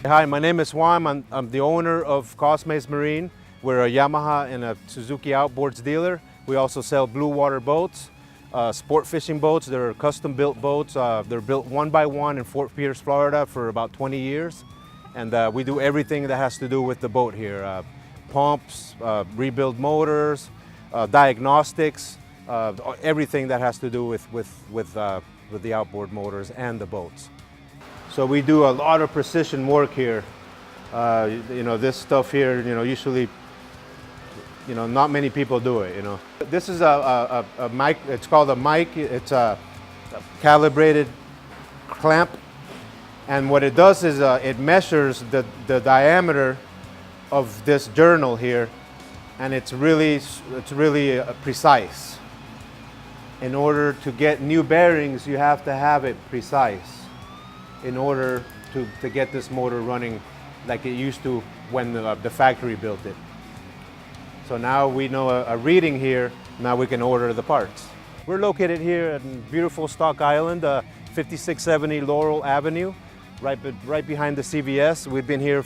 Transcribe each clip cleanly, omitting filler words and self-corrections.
Hi, my name is Juan. I'm the owner of Cosme's Marine. We're a Yamaha and a Suzuki outboards dealer. We also sell blue water boats, sport fishing boats. They're custom built boats. They're built one by one in Fort Pierce, Florida for about 20 years. And we do everything that has to do with the boat here. Pumps, rebuild motors, diagnostics, everything that has to do with the outboard motors and the boats. So we do a lot of precision work here. This stuff here, usually, not many people do it, This is a mic, it's called a mic. It's a calibrated clamp. And what it does is it measures the diameter of this journal here, and it's really precise. In order to get new bearings, you have to have it precise in order to get this motor running like it used to when the factory built it. So now we know a reading here, now we can order the parts. We're located here in beautiful Stock Island, 5670 Laurel Avenue, right behind the CVS. We've been here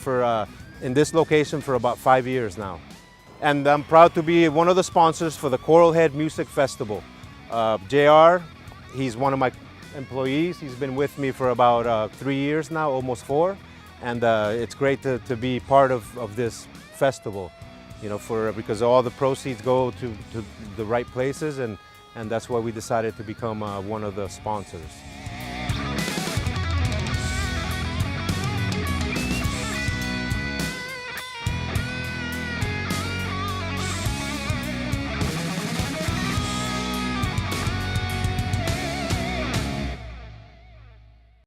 in this location for about 5 years now. And I'm proud to be one of the sponsors for the Coral Head Music Festival. JR, he's one of my employees. He's been with me for about 3 years now, almost 4. And it's great to be part of this festival, because all the proceeds go to the right places, and that's why we decided to become one of the sponsors.